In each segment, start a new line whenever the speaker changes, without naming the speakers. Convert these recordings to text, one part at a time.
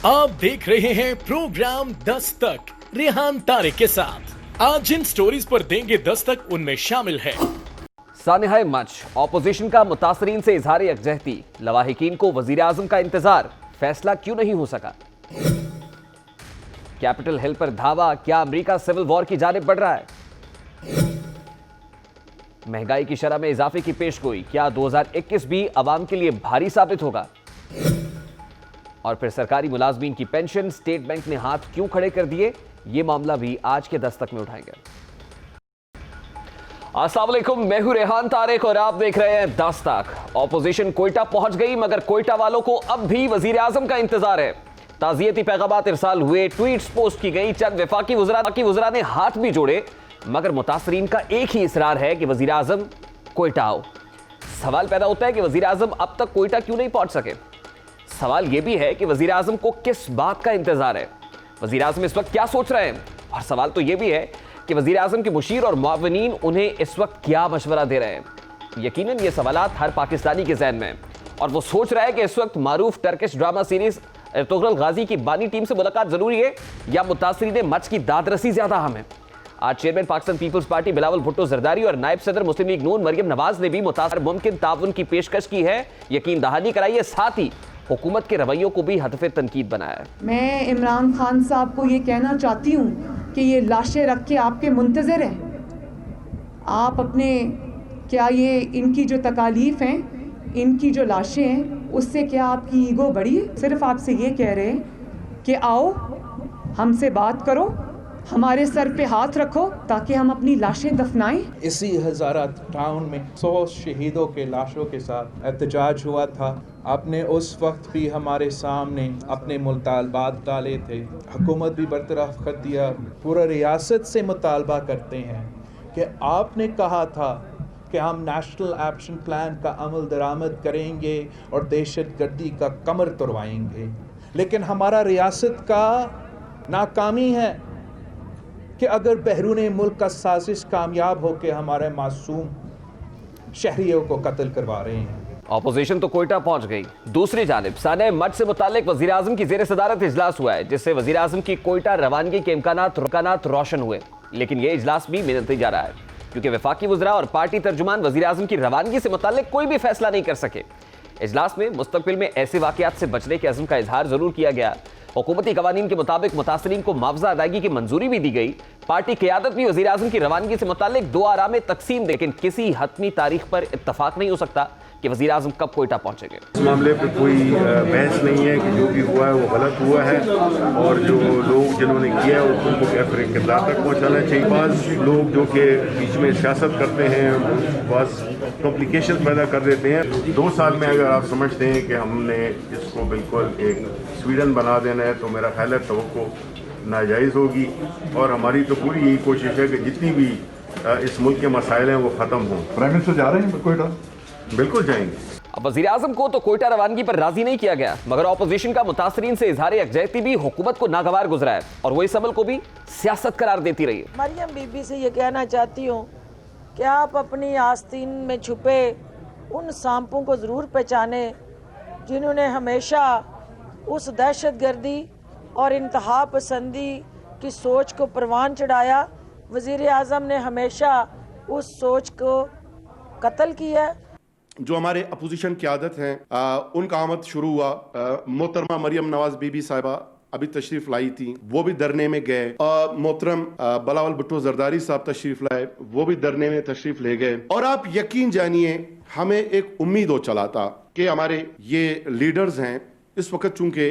आप देख रहे हैं प्रोग्राम दस्तक रेहान तारिक के साथ। आज जिन स्टोरीज पर देंगे दस्तक उनमें शामिल है
सानिहाए मच, ऑपोजिशन का मुतासरीन से इजहार यकजहती, लवाहिकीन को वजीर आजम का इंतजार, फैसला क्यों नहीं हो सका। कैपिटल हिल पर धावा, क्या अमेरिका सिविल वॉर की जानिब बढ़ रहा है। महंगाई की शरह में इजाफे की पेशगोई, क्या 2021 भी अवाम के लिए भारी साबित होगा। और फिर सरकारी मुलाजमीन की पेंशन, स्टेट बैंक ने हाथ क्यों खड़े कर दिए, ये मामला भी आज के दस्तक में उठाएंगे। अस्सलाम वालेकुम, मैं हूं रेहान तारिक और आप देख रहे हैं दस्तक। ऑपोजिशन कोयटा पहुंच गई, मगर कोयटा वालों को अब भी वजीर आजम का इंतजार है। ताज़ियती पैगामात इरसाल हुए, ट्वीट्स पोस्ट की गई, चंद वफाकी वज़रा ने हाथ भी जोड़े, मगर मुतासरीन का एक ही इसरार है कि वजीर आजम कोयटा आओ। सवाल पैदा होता है कि वजीर आजम अब तक कोयटा क्यों नहीं पहुंच सके। सवाल यह भी है कि वजीर आजम को किस बात का इंतजार है, वजीर आजम इस वक्त क्या सोच रहे हैं। और सवाल तो यह भी है कि वजीर आजम के मुशीर और मुआविनीन उन्हें इस वक्त क्या मशवरा दे रहे हैं। यकीनन ये सवालात हर पाकिस्तानी के जहन में हैं और वो सोच रहा है कि इस वक्त मारूफ टर्किश ड्रामा सीरीज तुगलक गाजी की बानी टीम से मुलाकात जरूरी है या मुतासरीन मच की दादरसी ज्यादा अहम है। आज chairman Pakistan Peoples Party Bilawal Bhutto Zardari और नायब सदर मुस्लिम लीग नून मरियम नवाज ने भी मुतासर मुमकिन ताउन की पेशकश की है, यकीन दहानी कराई है, साथ ही हुकूमत के रवैयों को भी हदफ तनकीद बनाया है।
मैं इमरान खान साहब को ये कहना चाहती हूँ कि ये लाशें रख के आपके मुंतज़िर हैं। आप अपने क्या ये इनकी जो तकालीफ हैं, इनकी जो लाशें हैं, उससे क्या आपकी ईगो बढ़ी है। सिर्फ आपसे ये कह रहे हैं कि आओ हमसे बात करो, हमारे सर पे हाथ रखो ताकि हम अपनी लाशें दफनाएं।
इसी हज़ारा टाउन में 100 शहीदों के लाशों के साथ एहतजाज हुआ था। आपने उस वक्त भी हमारे सामने अपने मुतालबात डाले थे, हुकूमत भी बरतरफ कर दिया। पूरा रियासत से मुतालबा करते हैं कि आपने कहा था कि हम नेशनल एक्शन प्लान का अमल दरामद करेंगे और दहशतगर्दी का कमर तोड़वाएंगे, लेकिन हमारा रियासत का नाकामी है कि अगर बहरूने मुल्क का साजिश कामयाब होकर हमारे मासूम शहरियों को कत्ल करवा रहे हैं।
ऑपोजिशन तो कोयटा पहुंच गई। दूसरी जानिब सानिहाए मच से मुतालिक वजीर आजम की जेर सदारत इजलास हुआ है, जिससे वजीर आजम की कोयटा रवानगी के इम्कानात रोशन हुए, लेकिन यह इजलास भी मिलते जा रहा है क्योंकि वफाकी वज़रा और पार्टी तर्जुमान वजीर आजम की रवानगी से मुतालिक कोई भी फैसला नहीं कर सके। इजलास में मुस्तकबिल में ऐसे वाक़यात से बचने के अज़्म का इजहार जरूर किया गया। हुकूमती कवानीन के मुताबिक मुतासरीन को मुआवजा अदायगी की मंजूरी भी दी गई। पार्टी क़यादत भी वज़ीर आज़म की रवानगी से मुतालिक 2 आरामे तकसीम, लेकिन किसी हतमी तारीख पर इत्तफाक नहीं हो सकता कि वज़ीर आज़म कब कोयटा पहुंचेंगे।
इस मामले पे कोई बहस नहीं है कि जो भी हुआ है वो गलत हुआ है और जो लोग जिन्होंने किया है उनको कैफरे किरदार तक पहुँचाना चाहिए। बाज़ लोग जो कि बीच में सियासत करते हैं, बाज़ कॉम्प्लिकेशन पैदा कर देते हैं। 2 साल में अगर आप समझते हैं कि हमने इसको बिल्कुल एक स्वीडन बना देना है तो मेरा ख्याल है तवक्को नाजायज़ होगी और हमारी तो पूरी यही कोशिश है कि जितनी भी इस मुल्क के मसाइल हैं वो ख़त्म हों।
प्राइम मिनिस्टर जा रहे हैं कोयटा?
बिल्कुल जाएंगे।
अब वज़ीर आज़म को तो कोयटा रवानगी पर राजी नहीं किया गया, मगर ऑपोजिशन का मुतासरीन से इजहार यकजहती भी हुकूमत को नागवार गुजरा है और वो इस अमल को भी सियासत करार देती रही है।
मरियम बीबी से ये कहना चाहती हूँ कि आप अपनी आस्तीन में छुपे उन सांपों को ज़रूर पहचाने जिन्होंने हमेशा उस दहशतगर्दी और इंतहा पसंदी की सोच को परवान चढ़ाया। वज़ीर आज़म ने हमेशा उस सोच को कत्ल किया।
जो हमारे अपोजिशन क़यादत हैं उनका आमद शुरू हुआ। मोहतरमा मरियम नवाज बीबी साहिबा अभी तशरीफ लाई थी, वो भी धरने में गए। मोहतरम बिलावल भुट्टो जरदारी साहब तशरीफ लाए, वो भी धरने में तशरीफ ले गए। और आप यकीन जानिए हमें एक उम्मीद हो चला था कि हमारे ये लीडर्स हैं इस वक्त, चूंकि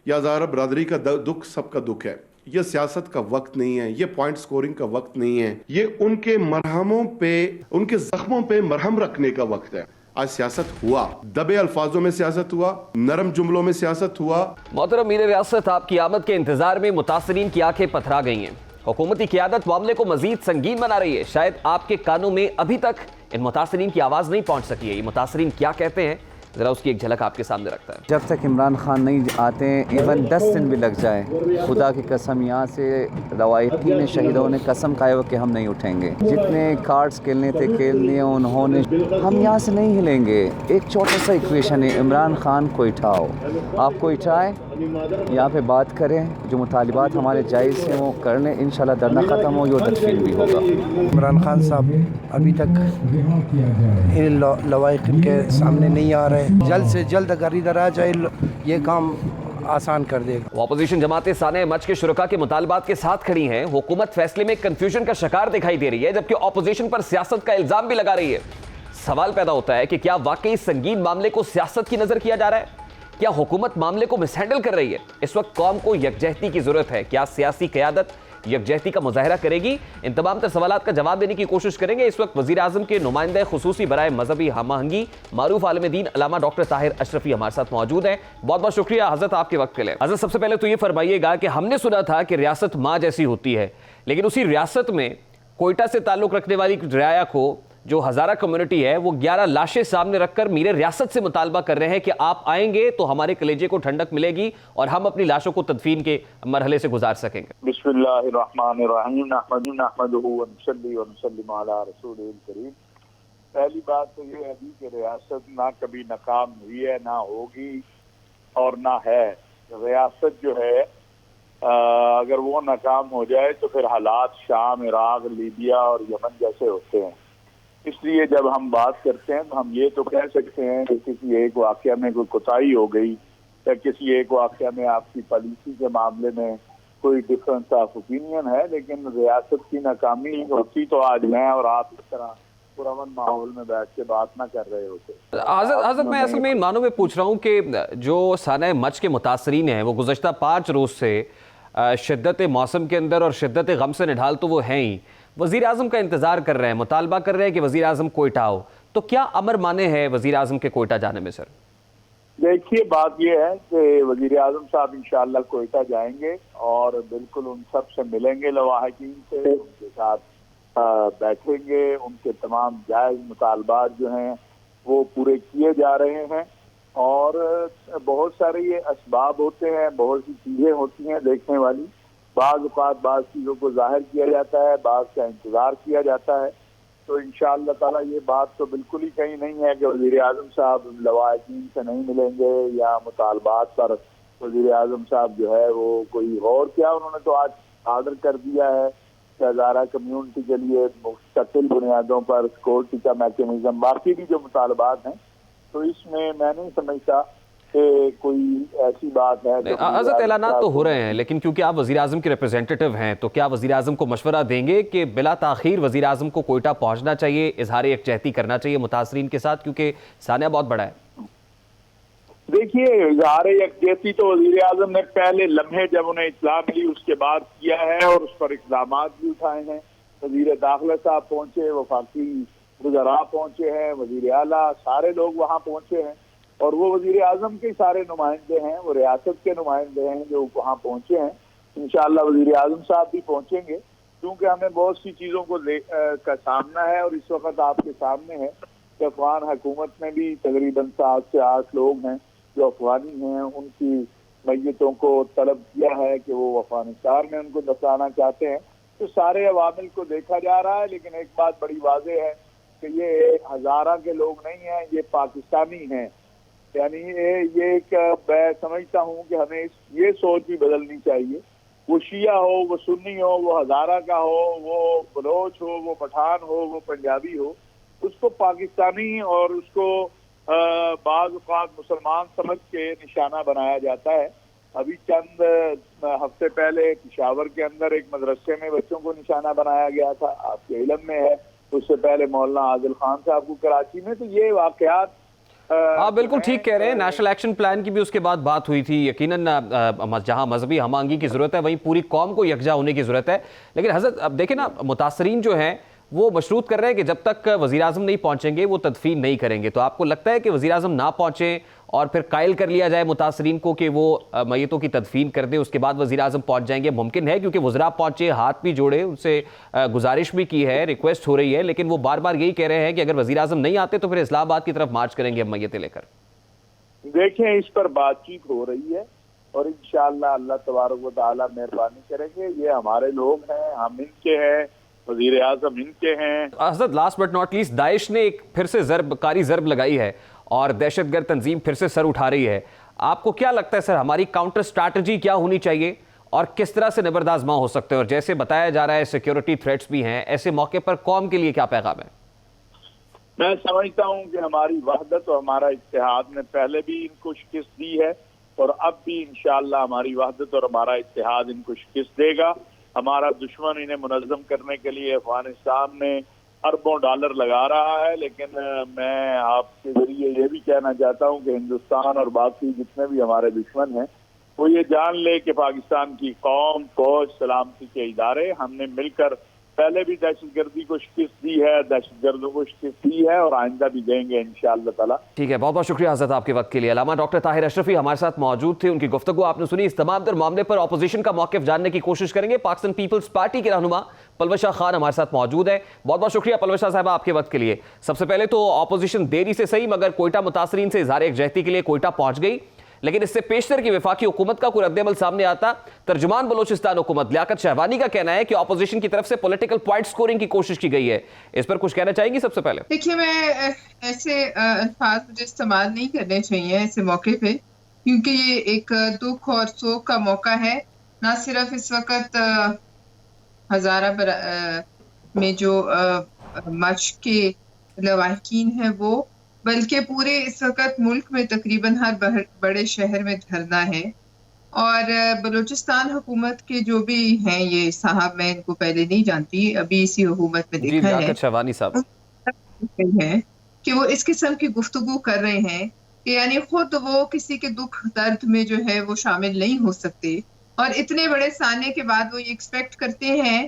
याज़ारा बरादरी का दुख सबका दुख है, ये सियासत का वक्त नहीं है, ये पॉइंट स्कोरिंग का वक्त नहीं है, ये उनके मरहमों पे, उनके जख्मों पे मरहम रखने का वक्त है। आज सियासत हुआ, दबे अल्फाजों में सियासत हुआ, नरम जुमलों में सियासत हुआ।
मोहतरम मीर रियासत, आपकी आमद के इंतजार में मुतासरीन की आंखें पथरा गई हैं। हुकूमती क़यादत मामले को मजीद संगीन बना रही है। शायद आपके कानों में अभी तक इन मुतासरीन की आवाज़ नहीं पहुँच सकी है। ये मुतासरीन क्या कहते हैं, ज़रा उसकी एक झलक आपके सामने रखता है।
जब तक इमरान खान नहीं आते हैं, इवन 10 दिन भी लग जाए, खुदा की कसम यहाँ से रवायती शहीदों ने कसम खाए हो कि हम नहीं उठेंगे। जितने कार्ड्स खेलने थे खेल लिए उन्होंने, हम यहाँ से नहीं हिलेंगे। एक छोटा सा इक्वेशन है, इमरान खान कोयटा आओ। आप कोयटा आए, यहाँ पे बात करें, जो मुतालिबात हमारे जायज़ हैं वो कर लें, इंशाल्लाह धरना ख़त्म हो, ये तदफीन भी होगा।
इमरान खान साहब अभी तक इन लवाइक के सामने नहीं आ रहे, जल्द से जल्द अगर इधर आ जाए ये काम आसान कर देगा।
अपोजिशन जमातें साने मच के शुरका के मुतालबात के साथ खड़ी हैं। हुकूमत फैसले में कंफ्यूजन का शिकार दिखाई दे रही है, जबकि अपोजिशन पर सियासत का इल्जाम भी लगा रही है। सवाल पैदा होता है कि क्या वाकई संगीन मामले को सियासत की नजर किया जा रहा है? क्या हुकूमत मामले को मिसहैंडल कर रही है? इस वक्त कौम को यकजहती की जरूरत है। क्या सियासी क़यादत यकजहती का मुजाहरा करेगी? इन तमाम तर सवालात का जवाब देने की कोशिश करेंगे। इस वक्त वज़ीर आज़म के नुमाइंदे खुसूसी बराए मजहबी हमआहंगी मारूफ आलिम दीन अल्लामा डॉक्टर ताहिर अशरफी हमारे साथ मौजूद हैं। बहुत बहुत शुक्रिया हज़रत आपके वक्त के लिए। हज़रत, सबसे पहले तो ये फरमाइएगा कि हमने सुना था कि रियासत माँ जैसी होती है, लेकिन उसी रियासत में कोयटा से ताल्लुक़ रखने वाली रियाया को जो हज़ारा कम्युनिटी है वो 11 लाशें सामने रखकर मीरे रियासत से मुतालबा कर रहे हैं कि आप आएंगे तो हमारे कलेजे को ठंडक मिलेगी और हम अपनी लाशों को तदफीन के मरहले से गुजार सकेंगे।
बिस्मिल्लाहिर्रहमानिर्रहीम नहमदुहु व नुसल्ली व नुसल्लिमु अला रसूलिल करीम। पहली बात तो ये है कि रियासत ना कभी नाकाम हुई है, ना होगी और ना है। रियासत जो है अगर वो नाकाम हो जाए तो फिर हालात शाम, इराक, लीबिया और यमन जैसे होते हैं। इसलिए जब हम बात करते हैं तो हम ये तो कह सकते हैं कि किसी एक वाक़या में कोई कोताही हो गई या किसी एक वाक़या में आपकी पॉलिसी के मामले में कोई डिफरेंस ऑफ ओपिनियन है, लेकिन रियासत की नाकामी होती तो आज मैं और आप इस तरह पुरअमन माहौल में बैठ के बात ना कर रहे होते।
हज़रत, मैं असल में इन मानों में पूछ रहा हूँ कि जो साना मच के मुतासरीन हैं वो गुज़श्ता 5 रोज़ से शिद्दत मौसम के अंदर और शिद्दत गम से निढाल तो वो हैं ही, वज़ीर आज़म का इंतज़ार कर रहे हैं, मुतालबा कर रहे हैं कि वज़ीर आज़म कोयटा हो। तो क्या अमर माने है वज़ीर आज़म के कोयटा जाने में? सर
देखिए, बात यह है कि वज़ीर आज़म साहब इंशाअल्लाह कोयटा जाएंगे और बिल्कुल उन सब से मिलेंगे, लवाहकीन से उनके साथ बैठेंगे, उनके तमाम जायज़ मुतालबात जो हैं वो पूरे किए जा रहे हैं। और बहुत सारे ये असबाब होते हैं, बहुत सी चीज़ें होती हैं देखने वाली। बाज़ चीज़ों को जाहिर किया जाता है, बाज़ का इंतज़ार किया जाता है। तो इंशाअल्लाह ताला ये बात तो बिल्कुल ही कहीं नहीं है कि वज़ीर आज़म साहब लवाहकीन से नहीं मिलेंगे या मुतालबात पर वज़ीर आज़म साहब जो है वो कोई और क्या, उन्होंने तो आज आर्डर कर दिया है कि हज़ारा कम्यूनिटी के लिए मुस्तकिल बुनियादों पर सिक्योरिटी का मैकेनिज्म, बाकी भी जो मुतालबात हैं, तो इसमें मैं नहीं समझता कि कोई ऐसी बात है।
हज़रत, ऐलानात तो हो रहे हैं, लेकिन क्योंकि आप वज़ीर आज़म के रिप्रेजेंटेटिव हैं तो क्या वज़ीर आज़म को मशवरा देंगे कि बिला ताख़ीर वज़ीर आज़म को कोयटा पहुंचना चाहिए, इजहार यकजहती करना चाहिए मुतासरीन के साथ, क्योंकि सानिया बहुत बड़ा है?
देखिए, इजहार यकजहती तो वज़ीर आज़म ने पहले लम्हे जब उन्हें इत्तला मिली उसके बाद किया है और उस पर इक़दामात भी उठाए हैं। वज़ीर दाखिला साहब पहुंचे, वफाकी वज़रा पहुंचे हैं, वज़ीर आला, सारे लोग वहाँ पहुंचे हैं और वो वज़ीर आज़म के सारे नुमाइंदे हैं, वो रियासत के नुमाइंदे हैं जो वहाँ पहुंचे हैं। इंशाअल्लाह वज़ीर आज़म साहब भी पहुंचेंगे, क्योंकि हमें बहुत सी चीज़ों को का सामना है और इस वक्त आपके सामने है कि अफगान हुकूमत में भी तकरीबन 7 से 8 लोग हैं जो अफगानी हैं, उनकी मैयतों को तलब किया है कि वो अफगानिस्तान में उनको दफनाना चाहते हैं। तो सारे अवामिल को देखा जा रहा है, लेकिन एक बात बड़ी वाज़ेह है कि ये हज़ारा के लोग नहीं हैं, ये पाकिस्तानी हैं। यानी ये एक मैं समझता हूँ कि हमें ये सोच भी बदलनी चाहिए। वो शिया हो, वो सुन्नी हो, वो हज़ारा का हो, वो बलोच हो, वो पठान हो, वो पंजाबी हो, उसको पाकिस्तानी और उसको बाज़ औक़ात मुसलमान समझ के निशाना बनाया जाता है। अभी चंद हफ्ते पहले पेशावर के अंदर एक मदरसे में बच्चों को निशाना बनाया गया था, आपके इल्म में है। उससे पहले मौलाना आदिल खान साहब को कराची में। तो ये वाक़यात
आप बिल्कुल ठीक कह रहे हैं। नेशनल एक्शन प्लान की भी उसके बाद बात हुई थी। यकीनन जहां मजहबी हमआहंगी की ज़रूरत है वहीं पूरी कौम को यकजा होने की ज़रूरत है। लेकिन हज़रत, अब देखें ना, मुतासरीन जो हैं वो मशरूत कर रहे हैं कि जब तक वज़ीर आज़म नहीं पहुंचेंगे वो तदफीन नहीं करेंगे। तो आपको लगता है कि वज़ीर आज़म ना पहुंचे और फिर कायल कर लिया जाए मुतासरीन को कि वो मैयतों की तदफीन कर दे, उसके बाद वज़ीर आज़म पहुंच जाएंगे? मुमकिन है, क्योंकि वज़रा पहुंचे, हाथ भी जोड़े, उनसे गुजारिश भी की है, रिक्वेस्ट हो रही है, लेकिन वो बार बार यही कह रहे हैं कि अगर वज़ीर आज़म नहीं आते तो फिर इस्लामाबाद की तरफ मार्च करेंगे हम मैयतें लेकर।
देखें, इस पर बातचीत हो रही है और इंशाअल्लाह अल्लाह तबारक व तआला मेहरबानी करेंगे। ये हमारे लोग हैं, हम इनके हैं, वज़ीर आज़म इनके हैं।
हज़रत, last but not least, Daesh ने एक फिर से कारी ज़रब लगाई है और दहशतगर्द तंजीम फिर से सर उठा रही है। आपको क्या लगता है सर, हमारी काउंटर स्ट्रैटेजी क्या होनी चाहिए और किस तरह से निबरदाजमा हो सकते हैं? और जैसे बताया जा रहा है सिक्योरिटी थ्रेट्स भी हैं, ऐसे मौके पर कौम के लिए क्या पैगाम है?
मैं समझता हूं कि हमारी वहदत और हमारा इत्तेहाद ने पहले भी इनको शिकस्त दी है और अब भी इंशाअल्लाह हमारी वहदत और हमारा इत्तेहाद इनको शिकस्त देगा। हमारा दुश्मन इन्हें मुनज़्ज़म करने के लिए अफगानिस्तान में अरबों डॉलर लगा रहा है, लेकिन मैं आपके जरिए ये भी कहना चाहता हूं कि हिंदुस्तान और बाकी जितने भी हमारे दुश्मन हैं वो ये जान ले कि पाकिस्तान की कौम, फौज, सलामती के इदारे हमने मिलकर पहले भी दहशतगर्दी को शिकस्त दी है, दहशतगर्दों को शिकस्त दी है और आइंदा भी देंगे इंशाअल्लाह ताला।
ठीक है, बहुत बहुत शुक्रिया हज़रत आपके वक्त के लिए। अल्लामा डॉक्टर ताहिर अशरफी हमारे साथ मौजूद थे, उनकी गुफ्तगू आपने सुनी। इस तमाम तर मामले पर ऑपोजिशन का मौक़िफ़ जानने की कोशिश करेंगे। पाकिस्तान पीपल्स पार्टी के रहनुमा पलवशा खान हमारे साथ मौजूद है। बहुत बहुत शुक्रिया पलवशा साहबा आपके वक्त के लिए। सबसे पहले तो ऑपोजिशन देरी से सही मगर कोयटा मुतासरीन से इज़हार यकजहती के लिए कोयटा पहुंच गई, लेकिन इससे पेशतर की वफाकी हुकूमत का कोई रद्द-ए-अमल सामने आता। तर्जुमान बलोचिस्तान हुकूमत लियाकत शहवानी का कहना है कि ऑपोजिशन की तरफ से पॉलिटिकल पॉइंट स्कोरिंग की कोशिश की गई है। इस पर कुछ कहना चाहेंगी? सबसे पहले
देखिए, मैं ऐसे अल्फाज मुझे इस्तेमाल नहीं करने चाहिए ऐसे मौके पे, क्योंकि ये एक दुख और शोक का मौका है। ना सिर्फ इस वक्त हजारा में जो मश के लवाहिकीन हैं वो, बल्कि पूरे इस वक्त मुल्क में तकरीबन हर बड़े शहर में धरना है। और बलूचिस्तान हुकूमत के जो भी हैं ये साहब, मैं इनको पहले नहीं जानती, अभी इसी हुकूमत में देखा है
शहवानी साहब
है कि वो इस किस्म की गुफ्तगू कर रहे हैं कि यानी खुद वो किसी के दुख दर्द में जो है वो शामिल नहीं हो सकते, और इतने बड़े साने के बाद वो ये एक्सपेक्ट करते हैं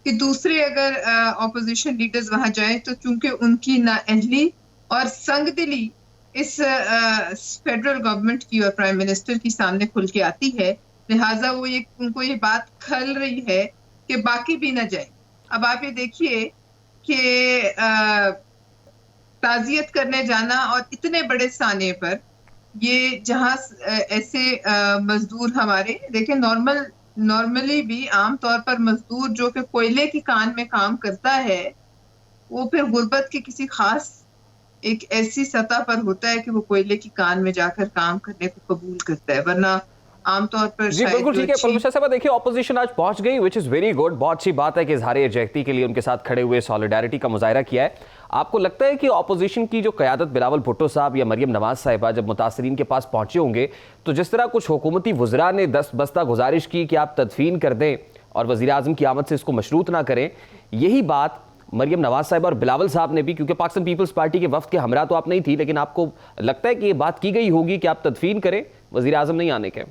कि दूसरे अगर ऑपोजिशन लीडर्स वहां जाए तो चूंकि उनकी नाअहली और संगदिली इस फेडरल गवर्नमेंट की और प्राइम मिनिस्टर की सामने खुल के आती है, लिहाजा वो ये उनको ये बात खल रही है कि बाकी भी ना जाए। अब आप ये देखिए कि ताजियत करने जाना और इतने बड़े साने पर ये जहां ऐसे मजदूर हमारे देखें, नॉर्मली भी आम तौर पर मजदूर जो कि कोयले की कान में काम करता है वो फिर गुर्बत के किसी खास एक ऐसी सतह पर होता है कि वो कोयले की कान में जाकर काम करने को कबूल करता है, वरना आमतौर पर
जी बिल्कुल ठीक है। पलवशा साहब देखिए, ऑपोजिशन आज पहुंच गई, विच इज वेरी गुड। बहुत अच्छी बात है कि इज़हार यकजहती के लिए उनके साथ खड़े हुए सॉलिडारिटी का मुजाहरा किया है। आपको लगता है कि ऑपोजिशन की जो क़यादत बिलावल भुट्टो साहब या मरियम नवाज साहिबा जब मुतासरीन के पास पहुंचे होंगे तो जिस तरह कुछ हुकूमती वज़रा ने दस्तबस्ता गुजारिश की कि आप तदफीन कर दें और वज़ीर आज़म की आमद से इसको मशरूत ना करें, यही बात मरियम नवाज साहब और बिलावल साहब ने भी, क्योंकि पाकिस्तान पीपल्स पार्टी के वफ्द के हमरा तो आप नहीं थी, लेकिन आपको लगता है कि ये बात की गई होगी कि आप तदफीन करें वज़ीर आज़म नहीं आने के?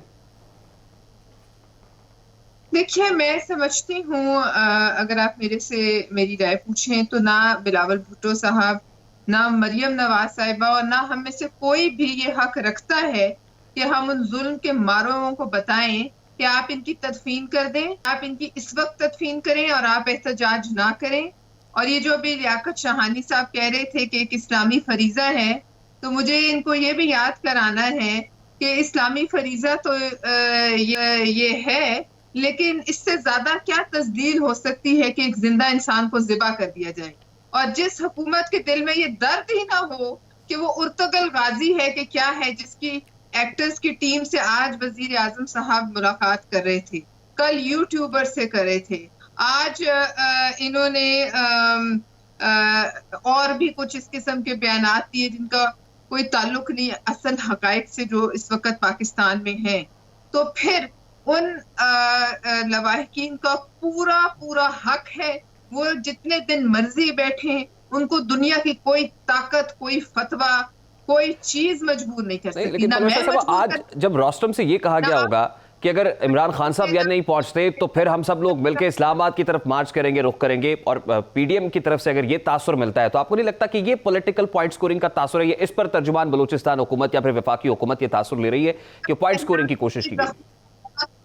देखिए, मैं समझती हूँ अगर आप मेरे से मेरी राय पूछें तो ना बिलावल भुट्टो साहब, ना मरियम नवाज साहिबा और ना हम में से कोई भी ये हक रखता है कि हम उन जुल्म के मारों को बताएं कि आप इनकी तदफीन कर दें, आप इनकी इस वक्त तदफीन करें और आप एहतजाज ना करें। और ये जो अभी लियाकत शहानी साहब कह रहे थे कि एक इस्लामी फरीजा है, तो मुझे इनको ये भी याद कराना है कि इस्लामी फरीजा तो ये है, लेकिन इससे ज्यादा क्या तस्दील हो सकती है कि एक जिंदा इंसान को ज़िबा कर दिया जाए। और जिस हुकूमत के दिल में ये दर्द ही ना हो कि वो उर्तगल गाजी है कि क्या है, जिसकी एक्टर्स की टीम से आज वजीर आजम साहब मुलाकात कर रहे थे, कल यूट्यूबर से कर रहे थे, आज इन्होंने और भी कुछ इस किस्म के बयानात दिए जिनका कोई ताल्लुक नहीं असल हकायक से जो इस वक्त पाकिस्तान में है। तो फिर उन लवाहिकीन का पूरा हक है वो जितने दिन मर्जी बैठे, उनको दुनिया की कोई ताकत, कोई फतवा, कोई चीज मजबूर नहीं कर सकती।
लेकिन आज जब रोस्टम से ये कहा गया होगा कि अगर इमरान खान साहब यहाँ नहीं पहुंचते तो फिर हम सब लोग मिलकर इस्लामाबाद की तरफ मार्च करेंगे, रुख करेंगे, और पीडीएम की तरफ से अगर ये तासुर मिलता है तो आपको नहीं लगता कि ये पॉलिटिकल पॉइंट स्कोरिंग का तासुर है? ये इस पर तर्जुमान बलूचिस्तान हुकूमत या फिर वफाकी हुकूमत ये तासुर ले रही है कि पॉइंट स्कोरिंग की कोशिश की गई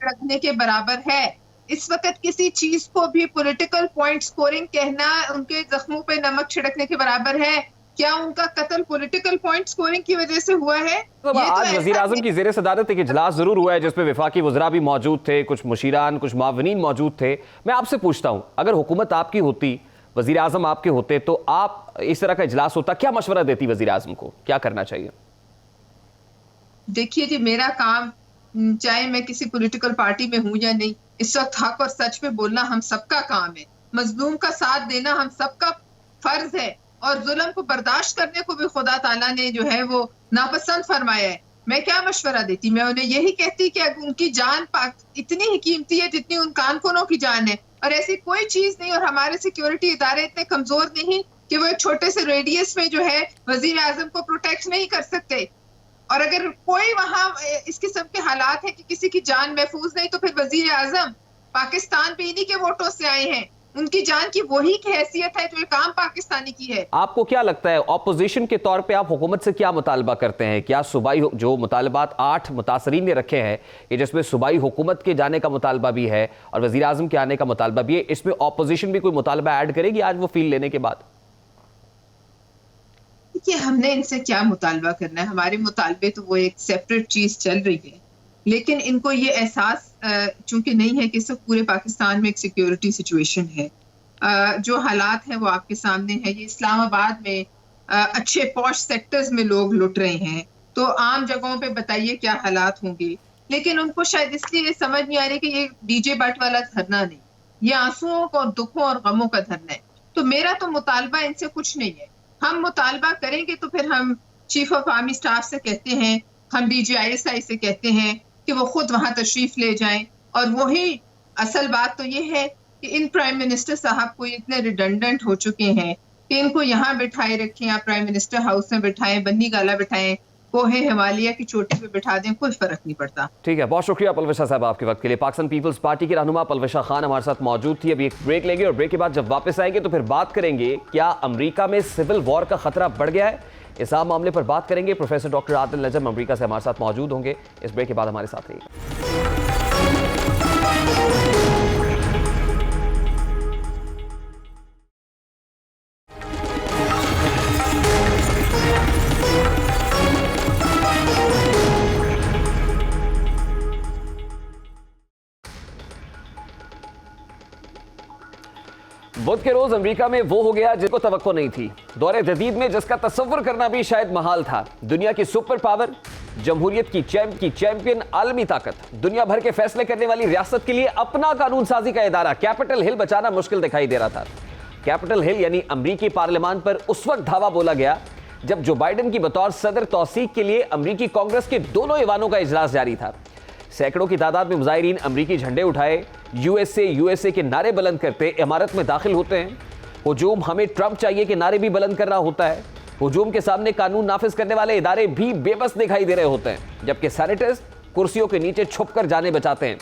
रखने के बराबर है? इस वक्त किसी चीज को भी पॉलिटिकल पॉइंट स्कोरिंग कहना उनके जख्मों पे नमक छिड़कने के बराबर है। क्या उनका कत्ल पॉलिटिकल पॉइंट स्कोरिंग की वजह से हुआ है?
आज वजीर आजम की ज़ेरे सदारत एक इजलास जरूर हुआ है जिसमें वफाकी वज़रा भी मौजूद थे, कुछ मुशीरान, कुछ मावनीन मौजूद थे। मैं आपसे पूछता हूँ, अगर हुकूमत आपकी होती, वजीर आजम आपके होते, तो आप इस तरह का इजलास होता, क्या मशवरा देती वजीर आजम को, क्या करना चाहिए?
देखिए जी, मेरा काम, चाहे मैं किसी पॉलिटिकल पार्टी में हूं या नहीं, इस वक्त हक और सच पे बोलना हम सबका काम है। मजलूम का साथ देना हम सबका फर्ज है, और जुल्म को बर्दाश्त करने को भी खुदा ताला ने जो है वो नापसंद फरमाया है। मैं क्या मशवरा देती, मैं उन्हें यही कहती कि उनकी जान पाक इतनी ही कीमती है जितनी उन कारकुनों की जान है, और ऐसी कोई चीज नहीं। और हमारे सिक्योरिटी इदारे इतने कमजोर नहीं कि वो एक छोटे से रेडियस में जो है वजीर आजम को प्रोटेक्ट नहीं कर सकते। और अगर कोई वहां इस किस्म के हालात है कि किसी की जान महफूज नहीं, तो फिर वजीर आजम पाकिस्तान पे इन्हीं के वोटों से आए हैं, उनकी जान की वही हैसियत है जो ये काम पाकिस्तानी की है।
आपको क्या लगता है, ऑपोजिशन के तौर पे आप हुकूमत से क्या मुतालबा करते हैं? क्या सूबाई जो मुतालबात 8 मुतासरीन ने रखे हैं, ये जिसमें सूबाई हुकूमत के जाने का मुतालबा भी है और वजीर आजम के आने का मुतालबा भी है, इसमें ऑपोजिशन भी कोई मुतालबा ऐड करेगी आज वो फील लेने के बाद?
देखिए, हमने इनसे क्या मुतालबा करना है, हमारे मुतालबे तो वो एक सेपरेट चीज चल रही है, लेकिन इनको ये एहसास चूंकि नहीं है कि सब पूरे पाकिस्तान में एक सिक्योरिटी सिचुएशन है। जो हालात हैं वो आपके सामने है। ये इस्लामाबाद में अच्छे पॉश सेक्टर्स में लोग लुट रहे हैं, तो आम जगहों पे बताइए क्या हालात होंगे। लेकिन उनको शायद इसलिए समझ नहीं आ रही कि ये डीजे बट वाला धरना नहीं, ये आंसुओं और दुखों और गमों का धरना है। तो मेरा तो मुतालबा इनसे कुछ नहीं है। हम मुतालबा करेंगे तो फिर हम चीफ ऑफ आर्मी स्टाफ से कहते हैं, हम DGISI से कहते हैं कि वो खुद वहां तशरीफ ले जाएं। और वही असल बात तो ये है कि इन प्राइम मिनिस्टर साहब को इतने रिडंडेंट हो चुके हैं कि इनको यहाँ बिठाए रखें, आप प्राइम मिनिस्टर हाउस में बिठाएं, बन्नी गाला बिठाएं, कोहे हिमालय की चोटी पे बिठा दें, कोई फर्क नहीं पड़ता।
ठीक है, बहुत शुक्रिया पलविशा साहब आपके वक्त के लिए। पाकिस्तान पीपल्स पार्टी की रहनुमा पलविशा खान हमारे साथ मौजूद थी। अभी एक ब्रेक लेंगे और ब्रेक के बाद जब वापस आएंगे तो फिर बात करेंगे क्या अमेरिका में सिविल वॉर का खतरा बढ़ गया है, इस आम मामले पर बात करेंगे। प्रोफेसर डॉक्टर आदिल नजम अमेरिका से हमारे साथ मौजूद होंगे। इस ब्रेक के बाद हमारे साथ रहिए। बुध के रोज अमेरिका में वो हो गया जिसको तवक्को नहीं थी, दौरे जदीद में जिसका तस्वुर करना भी शायद महाल था। दुनिया की सुपर पावर, जमहूरियत की चैंपियन, आलमी ताकत, दुनिया भर के फैसले करने वाली रियासत के लिए अपना कानून साजी का इदारा कैपिटल हिल बचाना मुश्किल दिखाई दे रहा था। कैपिटल हिल यानी अमरीकी पार्लियामान पर उस वक्त धावा बोला गया जब जो बाइडेन की बतौर सदर तौसीक के लिए अमरीकी कांग्रेस के दोनों ऐवानों का इजलास जारी था। सैकड़ों की तादाद में मुजाहिरीन अमरीकी झंडे उठाए, यूएसए के नारे बुलंद करते इमारत में दाखिल होते हैं। हुजूम हमें ट्रंप चाहिए के नारे भी बुलंद कर रहा होता है। हुजूम के सामने कानून नाफिज करने वाले इदारे भी बेबस दिखाई दे रहे होते हैं, जबकि सेनेटर्स कुर्सियों के नीचे छुपकर जाने बचाते हैं।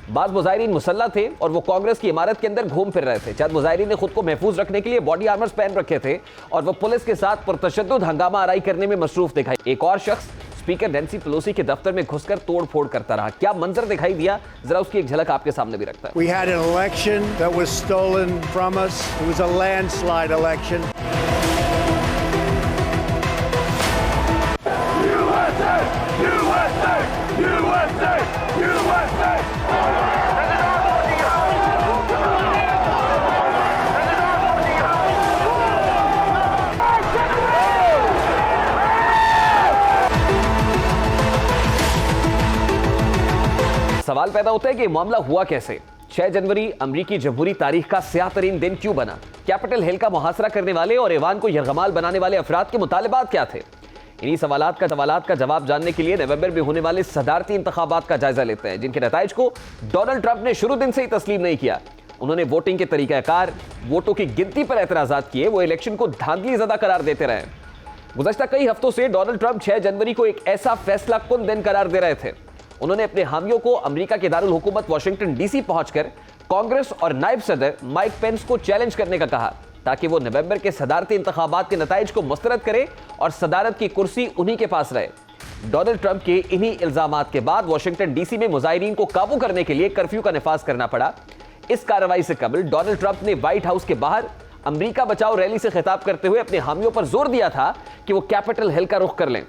बाद मुजाहिरीन मुसल्लह थे और वो कांग्रेस की इमारत के अंदर घूम फिर रहे थे। चंद मुजाहिरीन ने खुद को महफूज रखने के लिए बॉडी आर्मर्स पहन रखे थे और वो पुलिस के साथ पुरतशद्दुद हंगामा आराई करने में मसरूफ दिखाई। एक और शख्स स्पीकर नैंसी पेलोसी के दफ्तर में घुसकर तोड़-फोड़ करता रहा। क्या मंजर दिखाई दिया, जरा उसकी एक झलक आपके सामने भी रखता है।
We had an election that was stolen from us. It was a landslide election. USA! USA! USA! USA!
सवाल पैदा होता है कि मामला हुआ कैसे। 6 जनवरी अमरीकी जमहूरी तारीख का स्याह तरीन दिन क्यों बना? कैपिटल हिल का मुहासरा करने वाले और ऐवान को यरगमाल बनाने वाले अफराद के मुतालिबात क्या थे? इन्हीं सवालात का जवाब जानने के लिए नवंबर में होने वाले सदारती इंतखाबात का जायजा लेते हैं, जिनके नताइज को डोनाल्ड ट्रंप ने शुरू दिन से ही तस्लीम नहीं किया। उन्होंने वोटिंग के तरीकाकार, वोटों की गिनती पर एतराजात किए, वो इलेक्शन को धांधली ज़दा करार देते रहे। गुज़श्ता कई हफ्तों से डोनाल्ड ट्रंप 6 जनवरी को एक ऐसा फैसला कुन दिन करार दे रहे थे। उन्होंने अपने हामियों को अमेरिका के दारुल हुकूमत वाशिंगटन डीसी पहुंचकर कांग्रेस और नायब सदर माइक पेंस को चैलेंज करने का कहा, ताकि वो नवंबर के सदारती इंतखाबात के नताइज को मुस्तरद करे और सदारत की कुर्सी उन्हीं के पास रहे। डोनाल्ड ट्रंप के इन्हीं इल्जामात के बाद वाशिंगटन डीसी में मुजाहिरीन को काबू करने के लिए कर्फ्यू का निफाज करना पड़ा। इस कार्रवाई से कबल डोनाल्ड ट्रंप ने व्हाइट हाउस के बाहर अमेरिका बचाओ रैली से खिताब करते हुए अपने हामियों पर जोर दिया था कि वो कैपिटल हिल का रुख कर लें।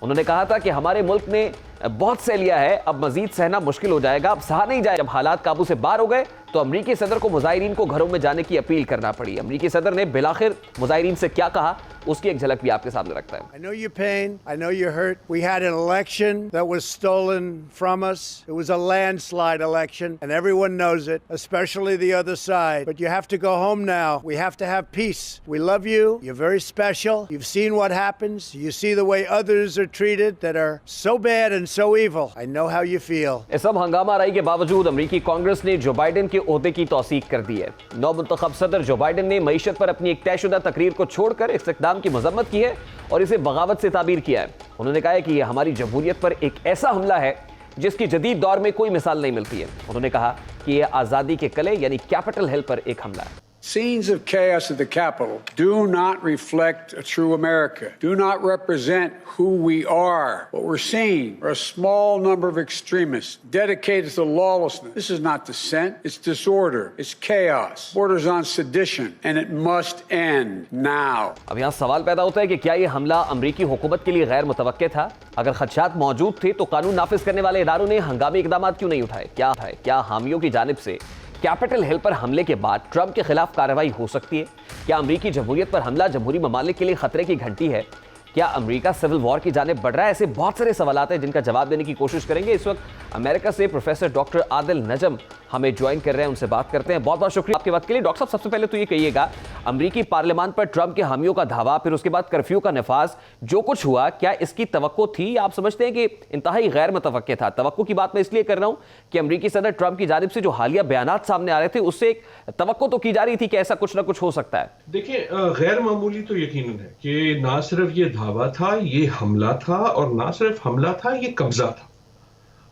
उन्होंने कहा था कि हमारे मुल्क ने बहुत सह लिया है, अब मजीद सहना मुश्किल हो जाएगा, अब सहा नहीं जाए। जब हालात काबू से बाहर हो गए तो अमरीकी सदर को मुजाहिरीन को घरों में जाने की अपील करना पड़ी। अमरीकी सदर ने बिलाखिर मुजाहिरीन से क्या कहा, उसकी एक झलक भी आपके सामने रखता है।
I know your pain. I know you're hurt. We had an election that was stolen from us. It was a landslide election, and everyone knows it, especially the other side. But you have to go home now. We have to have peace. We love you. You're very special. You've seen what happens. You see the way others are treated that are so bad and so evil. I know how you feel.
इस सब हंगामा राई के बावजूद अमरीकी कांग्रेस ने Joe Biden के ओहदे की तौसीक कर दी है। नौमुंतखब सदर जो बाइडेन ने मईशत पर अपनी एक तयशुदा तकरीर को छोड़कर इस्तेक़दाम की मजम्मत की है और इसे बगावत से ताबीर किया है। उन्होंने कहा है कि यह हमारी जमहूरियत पर एक ऐसा हमला है जिसकी जदीद दौर में कोई मिसाल नहीं मिलती है। उन्होंने कहा कि यह आज़ादी के किले यानी कैपिटल हिल पर एक हमला है।
Scenes of chaos at the Capitol do not reflect a true America, do not represent who we are. What we're seeing are a small number of extremists dedicated to lawlessness. This is not dissent, it's disorder, it's chaos, borders on sedition, and it must end now.
अब यहाँ सवाल पैदा होता है कि क्या ये हमला अमरीकी हुकूमत के लिए गैर मुतवक्के था? अगर खदशात मौजूद थे तो कानून नाफिज करने वाले इदारों ने हंगामी इकदाम क्यों नहीं उठाए? क्या हामियों की जानिब से कैपिटल हिल पर हमले के बाद ट्रंप के खिलाफ कार्रवाई हो सकती है? क्या अमरीकी जमहूरियत पर हमला जमहूरी ममालिक के लिए खतरे की घंटी है? क्या अमेरिका सिविल वॉर की जानिब बढ़ रहा है? ऐसे बहुत सारे सवाल हैं जिनका जवाब देने की कोशिश करेंगे। इस वक्त अमेरिका से प्रोफेसर डॉक्टर आदिल नजम हमें ज्वाइन कर रहे हैं, उनसे बात करते हैं। बहुत बहुत शुक्रिया आपके वक्त के लिए। डॉक्टर साहब, सबसे पहले तो ये कहिएगा, अमरीकी पार्लियामान पर ट्रंप के हामियों का धावा, फिर उसके बाद कर्फ्यू का नफाज, जो कुछ हुआ, क्या इसकी तवक्को थी या आप समझते हैं कि इंतहाई गैर मुतवक्के था? तवक्को की बात मैं इसलिए कर रहा हूं कि अमरीकी सदर ट्रंप की जानिब से जो हालिया बयानात सामने आ रहे थे उससे एक तवक्को तो की जा रही थी कि ऐसा कुछ ना कुछ हो सकता है।
देखिए, गैर मामूली तो यकीनन है कि ना सिर्फ ये धावा था, ये हमला था, और ना सिर्फ हमला था, ये कब्जा था।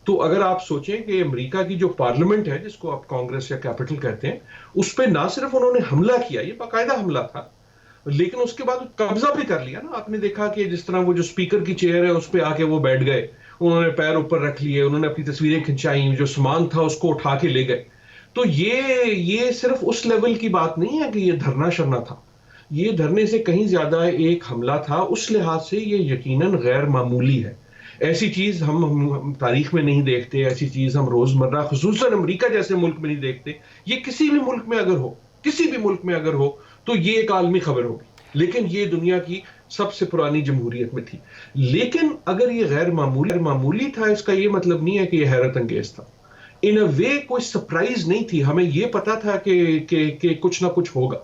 तो अगर आप सोचें कि अमेरिका की जो पार्लियामेंट है, जिसको आप कांग्रेस या कैपिटल कहते हैं, उस पर ना सिर्फ उन्होंने हमला किया, ये बाकायदा हमला था, लेकिन उसके बाद कब्जा भी कर लिया ना। आपने देखा कि जिस तरह वो जो स्पीकर की चेयर है उस पर आके वो बैठ गए, उन्होंने पैर ऊपर रख लिए, उन्होंने अपनी तस्वीरें खिंचाई, जो सामान था उसको उठा के ले गए। तो ये सिर्फ उस लेवल की बात नहीं है कि ये धरना शरना था, ये धरने से कहीं ज्यादा एक हमला था। उस लिहाज से ये यकीनन गैर मामूली है। ऐसी चीज हम तारीख में नहीं देखते, ऐसी चीज हम रोजमर्रा खुसूसन अमेरिका जैसे मुल्क में नहीं देखते। ये किसी भी मुल्क में अगर हो, किसी भी मुल्क में अगर हो, तो ये एक आलमी खबर होगी, लेकिन ये दुनिया की सबसे पुरानी जमहूरियत में थी। लेकिन अगर ये गैर मामूली था, इसका ये मतलब नहीं है कि ये हैरत अंगेज था। इन अ वे कोई सरप्राइज नहीं थी, हमें ये पता था कि कुछ ना कुछ होगा।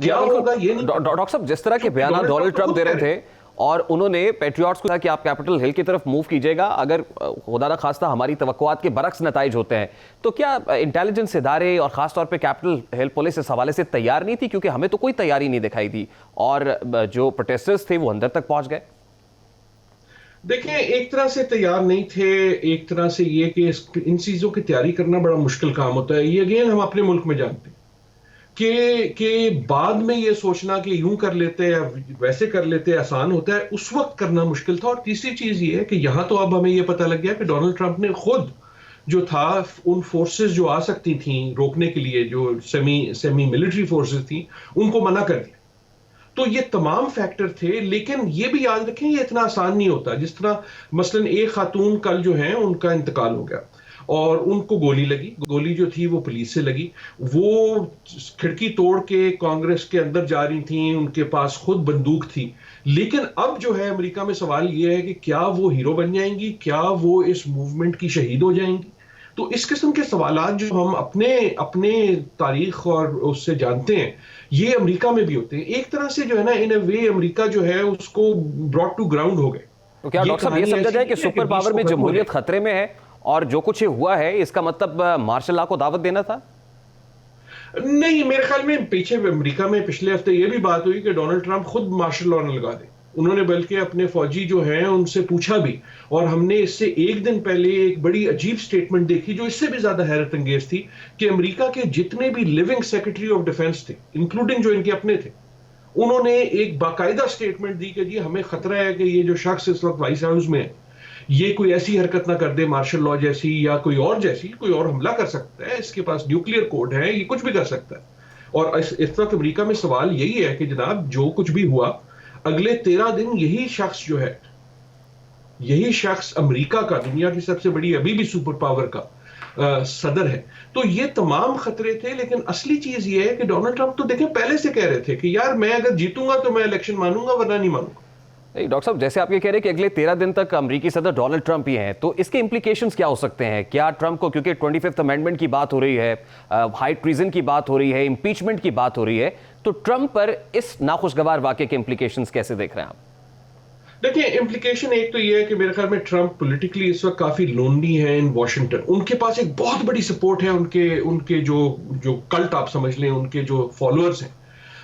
क्या होगा ये नहीं।
डॉक्टर साहब, जिस तरह के बयान डोनाल्ड ट्रंप दे रहे थे और उन्होंने पेट्रियट्स को कहा कि आप कैपिटल हिल की तरफ मूव कीजिएगा अगर खुदा ना खास्ता हमारी तवक्कुआत के बरक्स नताइज होते हैं, तो क्या इंटेलिजेंस इदारे और खासतौर पे कैपिटल हिल पुलिस इस हवाले से तैयार नहीं थी? क्योंकि हमें तो कोई तैयारी नहीं दिखाई दी और जो प्रोटेस्टर्स थे वो अंदर तक पहुंच गए।
देखें, एक तरह से तैयार नहीं थे, एक तरह से ये कि इन चीजों की तैयारी करना बड़ा मुश्किल काम होता है। ये अगेन हम अपने मुल्क में जानते हैं कि बाद में ये सोचना कि यूं कर लेते या वैसे कर लेते आसान होता है, उस वक्त करना मुश्किल था। और तीसरी चीज ये है कि यहां तो अब हमें ये पता लग गया कि डोनाल्ड ट्रंप ने खुद जो था उन फोर्सेस जो आ सकती थी रोकने के लिए, जो सेमी मिलिट्री फोर्सेस थी, उनको मना कर दिया। तो ये तमाम फैक्टर थे, लेकिन ये भी याद रखें ये इतना आसान नहीं होता। जिस तरह मसलन एक खातून कल जो है उनका इंतकाल हो गया और उनको गोली लगी, गोली जो थी वो पुलिस से लगी, वो खिड़की तोड़ के कांग्रेस के अंदर जा रही थी, उनके पास खुद बंदूक थी। लेकिन अब जो है अमेरिका में सवाल ये है कि क्या वो हीरो बन जाएंगी, क्या वो इस मूवमेंट की शहीद हो जाएंगी? तो इस किस्म के सवालात जो हम अपने तारीख और उससे जानते हैं, ये अमेरिका में भी होते हैं। एक तरह से जो है ना, इन अ वे अमेरिका जो है उसको ब्रॉट टू ग्राउंड हो गए।
तो क्या डॉक्टर साहब ये समझा जाए कि सुपर पावर में जमहूरियत खतरे में है और जो कुछ हुआ है इसका मतलब मार्शल लॉ को दावत देना था?
नहीं, मेरे ख्याल में पीछे अमेरिका में पिछले हफ्ते ये भी बात हुई कि डोनाल्ड ट्रंप खुद मार्शल लॉ न लगा दे। उन्होंने बल्कि अपने फौजी जो हैं उनसे पूछा भी, और हमने इससे एक दिन पहले एक बड़ी अजीब स्टेटमेंट देखी जो इससे भी ज्यादा हैरत अंगेज थी कि अमेरिका के जितने भी लिविंग सेक्रेटरी ऑफ डिफेंस थे, इंक्लूडिंग जो इनके अपने थे, उन्होंने एक बाकायदा स्टेटमेंट दी कि जी हमें खतरा है कि ये जो शख्स इस वक्त व्हाइट हाउस में है ये कोई ऐसी हरकत ना कर दे मार्शल लॉ जैसी या कोई और हमला कर सकता है, इसके पास न्यूक्लियर कोड है, ये कुछ भी कर सकता है। और इस वक्त अमेरिका में सवाल यही है कि जनाब जो कुछ भी हुआ, अगले 13 दिन यही शख्स जो है, यही शख्स अमेरिका का, दुनिया की सबसे बड़ी अभी भी सुपर पावर का, सदर है। तो ये तमाम खतरे थे, लेकिन असली चीज ये है कि डोनाल्ड ट्रंप तो देखें पहले से कह रहे थे कि यार मैं अगर जीतूंगा तो मैं इलेक्शन मानूंगा, वरना नहीं मानूंगा।
डॉक्टर साहब, जैसे आप ये कह रहे हैं कि अगले 13 दिन तक अमेरिकी सदर डोनाल्ड ट्रंप ही हैं, तो इसके इंप्लीकेशंस क्या हो सकते हैं? क्या ट्रंप को, क्योंकि 25th अमेंडमेंट की बात हो रही है, हाई ट्रीजन की बात हो रही है, इंपीचमेंट की बात हो रही है, तो ट्रंप पर इस नाखुशगवार वाकये के इंप्लीकेशंस कैसे देख रहे हैं आप?
देखिए, इम्प्लीकेशन एक तो ये है कि मेरे ख्याल में ट्रंप पॉलिटिकली इस वक्त काफी लोनली है इन वॉशिंगटन। उनके पास एक बहुत बड़ी सपोर्ट है, उनके जो कल्ट आप समझ लें, उनके जो फॉलोअर्स हैं,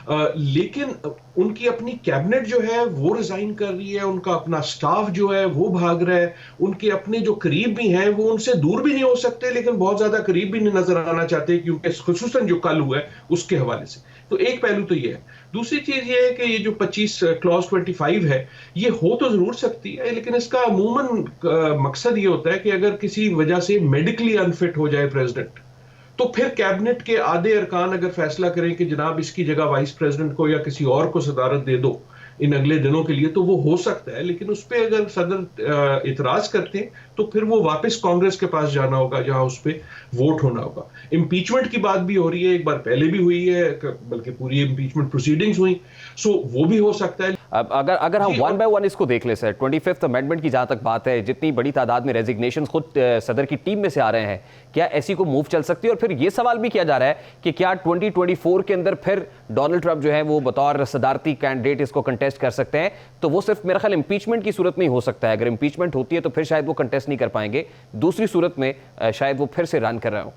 लेकिन उनकी अपनी कैबिनेट जो है वो रिजाइन कर रही है, उनका अपना स्टाफ जो है वो भाग रहा है, उनके अपने जो करीब भी हैं वो उनसे दूर भी नहीं हो सकते, लेकिन बहुत ज्यादा करीब भी नहीं नजर आना चाहते, क्योंकि खुसूसन जो कल हुआ है उसके हवाले से। तो एक पहलू तो ये है। दूसरी चीज ये है कि ये जो 25 क्लॉज 25 है, ये हो तो जरूर सकती है, लेकिन इसका अमूमन मकसद ये होता है कि अगर किसी वजह से मेडिकली अनफिट हो जाए प्रेसिडेंट, तो फिर कैबिनेट के आधे अरकान अगर फैसला करें कि जनाब इसकी जगह वाइस प्रेसिडेंट को या किसी और को सदारत दे दो इन अगले दिनों के लिए, तो वो हो सकता है। लेकिन उस पर अगर सदर इतराज करते हैं तो फिर वो वापस कांग्रेस के पास जाना होगा, जहां उस पर वोट होना होगा। इंपीचमेंट की बात भी हो रही है, एक बार पहले भी हुई है, बल्कि पूरी इंपीचमेंट प्रोसीडिंग्स हुई, सो वो भी हो सकता है।
अगर हम वन बाय वन इसको देख ले सर, 25th अमेंडमेंट की जहां तक बात है, जितनी बड़ी तादाद में रेजिग्नेशन खुद सदर की टीम में से आ रहे हैं, क्या ऐसी को मूव चल सकती है? और फिर ये सवाल भी किया जा रहा है कि क्या 2024 के अंदर फिर डोनाल्ड ट्रंप जो है वो बतौर सदारती कैंडिडेट इसको कंटेस्ट कर सकते हैं? तो वो सिर्फ मेरा ख्याल इंपीचमेंट की सूरत में ही हो सकता है। अगर इंपीचमेंट होती है तो फिर शायद वो कंटेस्ट नहीं कर पाएंगे, दूसरी सूरत में शायद वो फिर से रन कर रहे हो।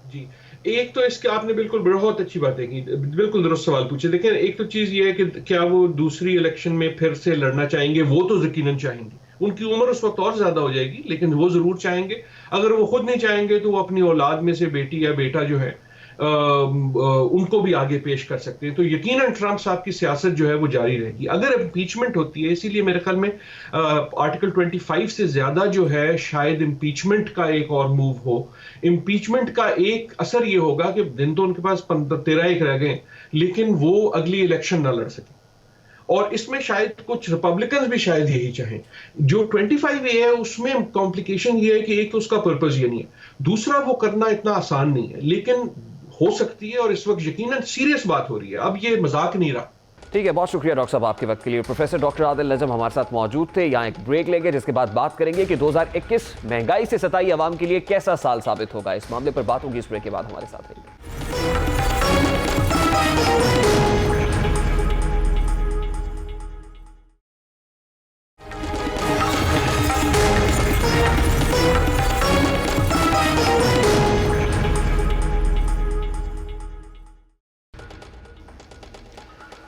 जी, एक तो इसके आपने बिल्कुल बहुत अच्छी बातें की, बिल्कुल दुरुस्त सवाल पूछे। देखिए, एक तो चीज ये है कि क्या वो दूसरी इलेक्शन में फिर से लड़ना चाहेंगे? वो तो यकीनन चाहेंगे, उनकी उम्र उस वक्त और ज्यादा हो जाएगी, लेकिन वो जरूर चाहेंगे। अगर वो खुद नहीं चाहेंगे तो वो अपनी औलाद में से बेटी या बेटा जो है उनको भी आगे पेश कर सकते हैं। तो यकीनन ट्रंप साहब की सियासत जो है वो जारी रहेगी। अगर इम्पीचमेंट होती है, इसीलिए मेरे ख्याल में आर्टिकल 25 से ज्यादा जो है शायद इम्पीचमेंट का एक और मूव हो। इम्पीचमेंट का एक असर ये होगा कि दिन तो उनके पास 13 रह गए, लेकिन वो अगली इलेक्शन ना लड़ सके। और इसमें शायद कुछ रिपब्लिकन्स भी शायद यही चाहें। जो 25A है उसमें कॉम्प्लिकेशन ये है कि एक तो उसका पर्पस ये नहीं है, दूसरा वो करना इतना आसान नहीं है, लेकिन हो सकती है और इस वक्त यकीनन सीरियस बात हो रही है। अब ये मजाक नहीं रहा।
ठीक है, बहुत शुक्रिया डॉक्टर साहब आपके वक्त के लिए। प्रोफेसर डॉक्टर आदिल नजम हमारे साथ मौजूद थे। यहाँ एक ब्रेक लेंगे, जिसके बाद बात करेंगे कि 2021 महंगाई से सताई आवाम के लिए कैसा साल साबित होगा। इस मामले पर बात होगी इस ब्रेक के बाद। हमारे साथ रहिए।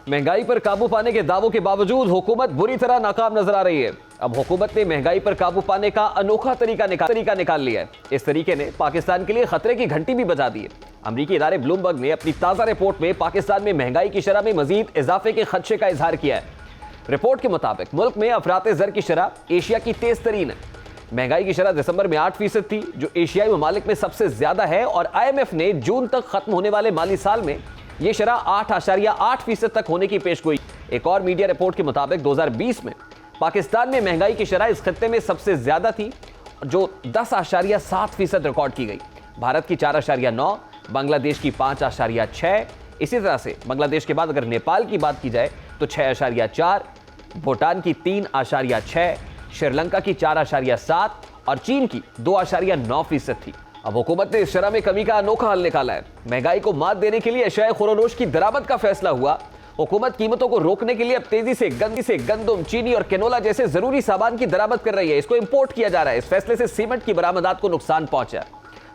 महंगाई पर काबू पाने के दावों के बावजूद हुकूमत बुरी तरह नाकाम नजर आ रही है। अब हुकूमत ने महंगाई पर काबू पाने का अनोखा तरीका निकाल लिया है। इस तरीके ने पाकिस्तान के लिए खतरे की घंटी भी बजा दी है। अमरीकी इदारे ब्लूमबर्ग ने अपनी ताजा रिपोर्ट में पाकिस्तान में महंगाई की शरह में मजीद इजाफे के खदशे का इजहार किया है। रिपोर्ट के मुताबिक मुल्क में अफरात ज़र की शरह एशिया की तेज तरीन है। महंगाई की शरह दिसंबर में 8% थी, जो एशियाई ममालिक में सबसे ज्यादा है, और IMF ने जून तक खत्म होने वाले माली साल में यह शरह 8.8% तक होने की पेशगोई। एक और मीडिया रिपोर्ट के मुताबिक 2020 में पाकिस्तान में महंगाई की शरह इस खत्ते में सबसे ज्यादा थी, जो 10.7% रिकॉर्ड की गई। भारत की 4.9, बांग्लादेश की 5.6, इसी तरह से बांग्लादेश के बाद अगर नेपाल की बात की जाए तो 6.4, भूटान की 3.6, श्रीलंका की 4.7 और चीन की 2.9% थी। अब हुकूमत ने इस शरह में कमी का अनोखा हल निकाला है। महंगाई को मात देने के लिए अशिया खुरोनोश की दरामद का फैसला हुआ। हुकूमत कीमतों को रोकने के लिए अब तेजी से गंदम, चीनी और कैनोला जैसे जरूरी सामान की दरामद कर रही है। इसको इंपोर्ट किया जा रहा है। इस फैसले से सीमेंट की बरामदात को नुकसान पहुंचा है।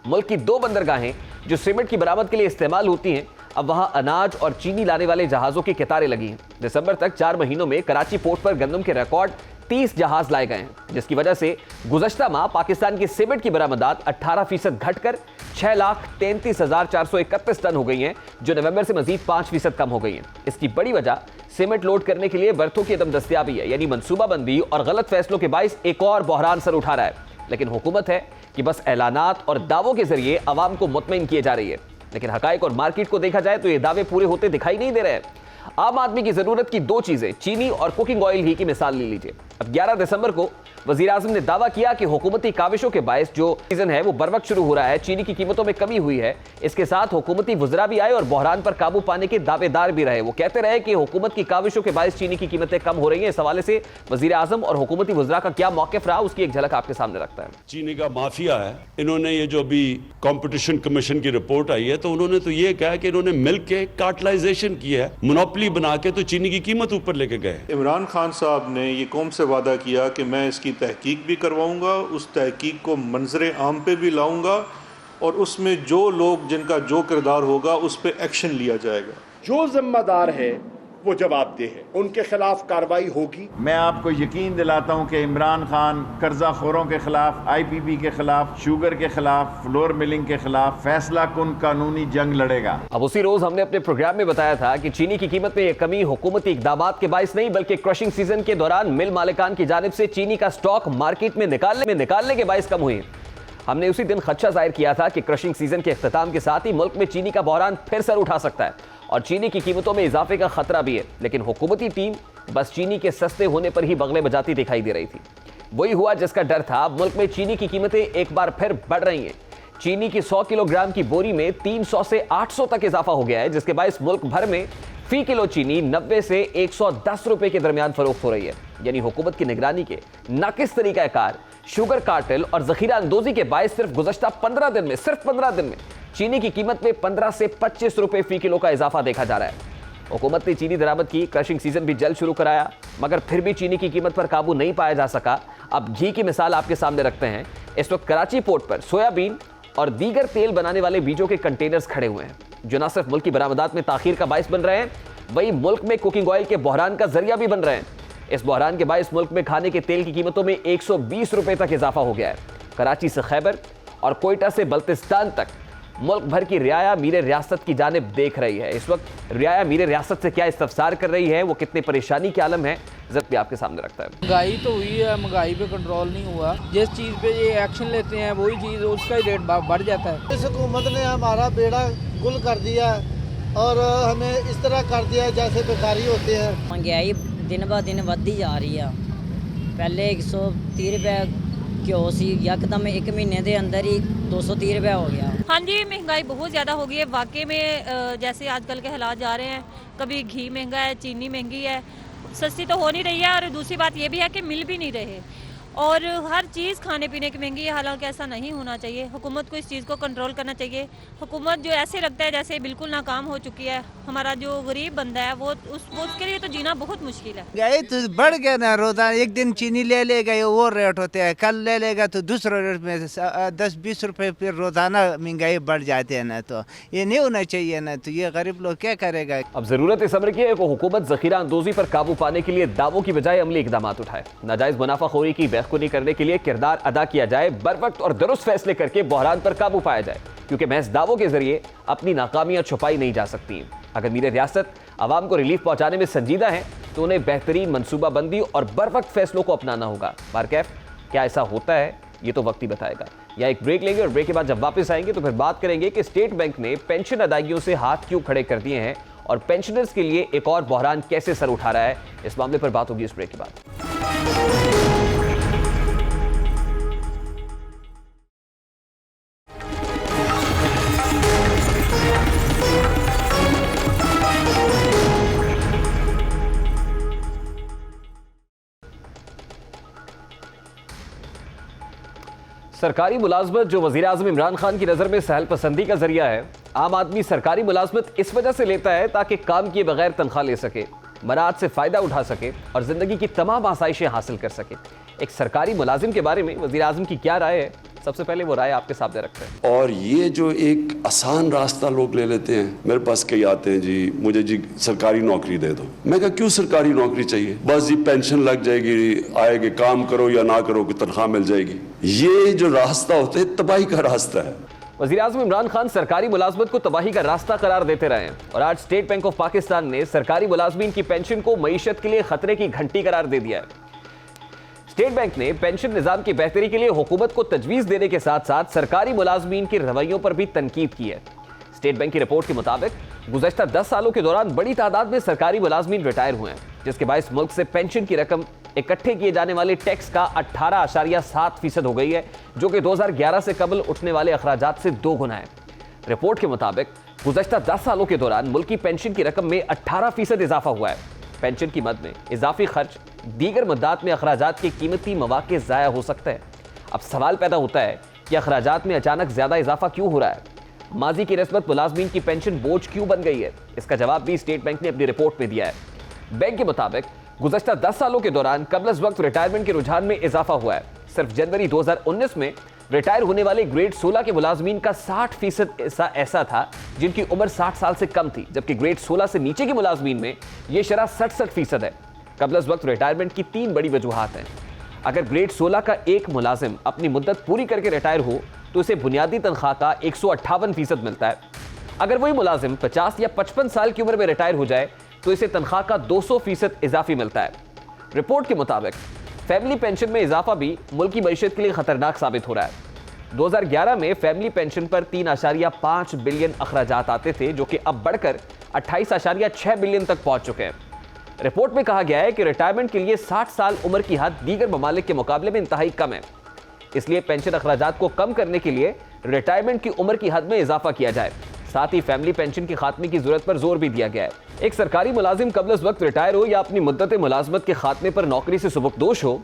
मुल्क की 2 बंदरगाहें जो सीमेंट की बरामद के लिए इस्तेमाल होती हैं, अब वहां अनाज और चीनी लाने वाले जहाजों की कतारें लगी हैं। दिसंबर तक 4 महीनों में कराची पोर्ट पर गंदम के रिकॉर्ड 30 जहाज लाए गए हैं, जिसकी वजह से गुज़श्ता माह पाकिस्तान की सीमेंट की बरामदात 18% घटकर 6,33,431 टन हो गई हैं, जो नवंबर से मजीद 5% कम हो गई हैं। इसकी बड़ी वजह सीमेंट लोड करने के लिए बर्थों की अदम दस्तियाबी है, यानी मनसूबाबंदी और गलत फैसलों के बाइस एक और बहरान सर उठा रहा है। लेकिन हुकूमत है कि बस ऐलानात और दावों के जरिए अवाम को मुतमईन किए जा रही है। लेकिन हकायक और मार्केट को देखा जाए तो ये दावे पूरे होते दिखाई नहीं दे रहे हैं। आम आदमी की जरूरत की 2 चीजें, चीनी और कुकिंग ऑयल ही की मिसाल ले लीजिए। अब 11 दिसंबर को वज़ीर-ए-आज़म ने दावा किया कि हुकूमती काविशों के बायस जो सीजन है वो बर वक्त शुरू हो रहा है, चीनी की कीमतों में कमी हुई है। इसके साथ हुकूमती वज़रा भी आए और बहरान पर काबू पाने के दावेदार भी रहे। वो कहते रहे कि हुकूमत की काविशों के बायस चीनी की कीमतें कम हो रही हैं। इस हवाले से वज़ीर-ए-आज़म और हुकूमती वज़रा का क्या मौक़िफ़ रहा, उसकी एक झलक आपके सामने रखता है।
चीनी का माफिया है, इन्होंने ये जो अभी कंपटीशन कमीशन की रिपोर्ट आई है तो उन्होंने तो ये कहा कि इन्होंने मिल्क के कार्टलाइजेशन की है, मोनोपोली बना के तो चीनी की कीमत ऊपर लेके गए।
इमरान खान साहब ने ये कौम से वादा किया कि मैं इसकी तहकीक भी करवाऊंगा, उस तहकीक को मंजर आम पे भी लाऊंगा और उसमें जो लोग जिनका जो किरदार होगा उस पर एक्शन लिया जाएगा।
जो जिम्मेदार है वो जवाबदेह है, उनके खिलाफ कार्रवाई होगी।
मैं आपको यकीन दिलाता हूं कि इमरान खान कर्जाखोरों के खिलाफ, IPP के खिलाफ, शुगर के खिलाफ, फ्लोर मिलिंग के खिलाफ फैसला कुन कानूनी जंग लड़ेगा।
अब उसी रोज हमने अपने प्रोग्राम में बताया था कि चीनी की कीमत में यह कमी हुकूमती इक़दामात के बायस नहीं बल्कि क्रशिंग सीजन के दौरान मिल मालिकान की जानिब से चीनी का स्टॉक मार्केट में निकालने के बायस कम हुई। हमने उसी दिन खदशा जाहिर किया था कि क्रशिंग सीजन के इख्तिताम के साथ ही मुल्क में चीनी का बहरान फिर सर उठा सकता है और चीनी की कीमतों में इजाफे का खतरा भी है। लेकिन हुकूमती टीम बस चीनी के सस्ते होने पर ही बगले बजाती दिखाई दे रही थी। वही हुआ जिसका डर था। अब मुल्क में चीनी की कीमतें एक बार फिर बढ़ रही हैं। चीनी की 100 किलोग्राम की बोरी में 300 से 800 तक इजाफा हो गया है, जिसके बायस मुल्क भर में फी किलो चीनी 90 से 110 रुपए के दरमियान फरोख्त हो रही है। यानी हुकूमत की निगरानी के नाकिस तरीकाकार, शुगर कार्टेल और जखीरा अंदोजी के बायस सिर्फ गुज़श्ता 15 दिन में चीनी की कीमत में 15 से 25 रुपए फी किलो का इजाफा देखा जा रहा है। हुकूमत ने चीनी दरामद की, क्रशिंग सीजन भी जल्द शुरू कराया, मगर फिर भी चीनी की कीमत पर काबू नहीं पाया जा सका। अब घी की मिसाल आपके सामने रखते हैं। इस वक्त कराची पोर्ट पर सोयाबीन और दीगर तेल बनाने वाले बीजों के कंटेनर्स खड़े हुए हैं, जो न सिर्फ मुल्क की बरामदात में ताखीर का बायस बन रहे हैं, वही मुल्क में कुकिंग ऑयल के बहरान का जरिया भी बन रहे हैं। इस बहरान के बायस मुल्क में खाने के तेल की कीमतों में 120 रुपए तक इजाफा हो गया है। कराची से खैबर और कोयटा से बल्तिस्तान तक मुल्क भर की रियाया मीर रियासत की जानिब देख रही है। इस वक्त रियाया मीर रियासत से क्या इस्तफसार कर रही है, वो कितने परेशानी के आलम है, जब भी आपके सामने रखता है।
महंगाई तो हुई है, महंगाई पे कंट्रोल नहीं हुआ। जिस चीज़ पे ये एक्शन लेते हैं वही चीज़ उसका ही रेट बढ़ जाता है।
इस हुकूमत ने हमारा बेड़ा गुल कर दिया और हमें इस तरह कर दिया जैसे बेकारी होते हैं।
महंगाई दिन ब दिन बढ़ती जा रही है। पहले 130 रुपए घ्यो सी, यकदम एक महीने के अंदर ही 230 रुपये हो गया।
हाँ जी, महंगाई बहुत ज़्यादा हो गई है वाकई में। जैसे आजकल के हालात जा रहे हैं, कभी घी महंगा है, चीनी महंगी है, सस्ती तो हो नहीं रही है। और दूसरी बात ये भी है कि मिल भी नहीं रहे और हर चीज़ खाने पीने की महंगी है। हालांकि ऐसा नहीं होना चाहिए। हुकूमत को इस चीज़ को कंट्रोल करना चाहिए। हुकूमत जो ऐसे लगता है जैसे बिल्कुल नाकाम हो चुकी है। हमारा जो गरीब बंदा है वो उसके लिए तो जीना बहुत मुश्किल है।
गए तो बढ़ गया ना, रोजाना एक दिन चीनी ले लेगा वो रेट होते हैं, कल ले लेगा तो दूसरा रेट में 10-20 रुपए फिर रोजाना महंगाई बढ़ जाते हैं ना। तो ये नहीं होना चाहिए ना, तो ये गरीब लोग क्या करेगा।
अब जरूरत इस अमर की है कि हुकूमत जखीरा अंदोजी पर काबू पाने के लिए दावों की बजाय अमली इकदाम उठाए। नाजायज मुनाफाखोरी की बेखुदी करने के लिए किरदार अदा किया जाए, बर वक्त और दुरुस्त फैसले करके बहरान पर काबू पाया जाए, क्योंकि महज दावों के जरिए अपनी नाकामियां छुपाई नहीं जा सकती। अगर मीर रियासत आवाम को रिलीफ पहुंचाने में संजीदा है तो उन्हें बेहतरीन मनसूबाबंदी और बर वक्त फैसलों को अपनाना होगा। बारकैफ क्या ऐसा होता है, ये तो वक्त ही बताएगा। या एक ब्रेक लेंगे और ब्रेक के बाद जब वापस आएंगे तो फिर बात करेंगे कि स्टेट बैंक ने पेंशन अदायगियों से हाथ क्यों खड़े कर दिए हैं और पेंशनर्स के लिए एक और बहरान कैसे सर उठा रहा है। इस मामले पर बात होगी इस ब्रेक के बाद। सरकारी मुलाजमत जो वज़ीर-ए-आज़म इमरान खान की नज़र में सहल पसंदी का जरिया है। आम आदमी सरकारी मुलाजमत इस वजह से लेता है ताकि काम किए बगैर तनख्वाह ले सके, मराहत से फ़ायदा उठा सके और ज़िंदगी की तमाम आसाइशें हासिल कर सके। एक सरकारी मुलाजिम के बारे में वज़ीर-ए-आज़म की क्या राय है, सबसे पहले वो राय आपके सामने रखते हैं।
और ये जो एक आसान रास्ता लोग ले लेते हैं, मेरे पास कई आते हैं जी मुझे जी सरकारी नौकरी दे दो। मैं कहा क्यों सरकारी नौकरी चाहिए, बस जी पेंशन लग जाएगी, आएगी, काम करो या ना करो तनख्वाह मिल जाएगी। ये जो रास्ता होता है तबाही का रास्ता है।
वज़ीर-ए-आज़म इमरान खान सरकारी मुलाजमत को तबाही का रास्ता करार देते रहे हैं और आज स्टेट बैंक ऑफ पाकिस्तान ने सरकारी मुलाजमीन की पेंशन को मईशत के लिए खतरे की घंटी करार दे दिया है। स्टेट बैंक ने पेंशन निजाम की बेहतरी के लिए हुकूमत को तजवीज़ देने के साथ साथ सरकारी मुलाजमीन के रवैयों पर भी तनकीद की है। स्टेट बैंक की रिपोर्ट के मुताबिक गुज़श्ता 10 सालों के दौरान बड़ी तादाद में सरकारी मुलाजमीन रिटायर हुए हैं, जिसके बायस मुल्क से पेंशन की रकम इकट्ठे किए जाने वाले टैक्स का 18.7% हो गई है, जो कि 2011 से कबल उठने वाले अखराजात से 2 गुना है। रिपोर्ट के मुताबिक गुज़श्ता 10 सालों के दौरान मुल्क की पेंशन की रकम में 18% इजाफा हुआ है। पेंशन की मद में इजाफी खर्च दीगर मुद्दात में अखराजात के कीमती मौके ज़ाया हो सकते हैं। अब सवाल पैदा होता है कि अखराजात में अचानक ज़्यादा इजाफा क्यों हो रहा है? माजी की निस्बत मुलाजमीन की पेंशन बोझ क्यों बन गई है? इसका जवाब भी स्टेट बैंक ने अपनी रिपोर्ट में दिया है। बैंक के मुताबिक गुज़श्ता 10 सालों के दौरान कबल अज़ वक्त रिटायरमेंट के रुझान में इजाफा हुआ है। सिर्फ जनवरी 2019 में रिटायर होने वाले ग्रेड 16 के मुलाजमीन का 60% ऐसा था जिनकी उम्र 60 साल से कम थी, जबकि ग्रेड 16 से नीचे के मुलाजमीन में यह शरह 67% है। कबल अज़ वक्त रिटायरमेंट की 3 बड़ी वजूहात हैं। अगर ग्रेड 16 का एक मुलाजिम अपनी मुद्दत पूरी करके रिटायर हो तो उसे बुनियादी तनख्वाह का 158% मिलता है। अगर वही मुलाजिम 50 या 55 साल की उम्र में रिटायर हो जाए तो इसे तनख्वाह का 200% इजाफी मिलता है। रिपोर्ट के मुताबिक फैमिली पेंशन में इजाफा भी मुल्क की मईशत के लिए खतरनाक साबित हो रहा है। 2011 में फैमिली पेंशन पर 3.5 बिलियन अखराजात आते थे, जो कि अब बढ़कर 28.6 बिलियन तक पहुंच चुके हैं। रिपोर्ट में कहा गया है कि रिटायरमेंट के लिए 60 साल उम्र की हद दीगर ममालिक के मुकाबले में इंतहाई कम है, इसलिए पेंशन अखराजात को कम करने के लिए रिटायरमेंट की उम्र की हद में इजाफा किया जाए। साथ ही फैमिली पेंशन के खात्मे की जरूरत पर जोर भी दिया गया है। एक सरकारी मुलाजिम कबल अज़ वक्त रिटायर हो या अपनी मुद्दत मुलाजमत के खात्मे पर नौकरी से सुबकदोश हो,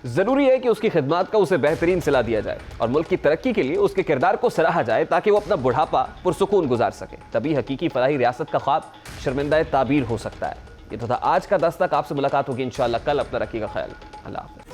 जरूरी है कि उसकी खिदमत का उसे बेहतरीन सिला दिया जाए और मुल्क की तरक्की के लिए उसके किरदार को सराहा जाए ताकि वो अपना बुढ़ापा पुरसुकून गुजार सके। तभी हकीकी फलाही रियासत का ख्वाब शर्मिंदा ताबीर हो सकता है। ये तो था आज का दस्तक। आपसे मुलाकात होगी इंशाअल्लाह कल। अपना रखिएगा ख्याल। अल्लाह हाफ़िज़।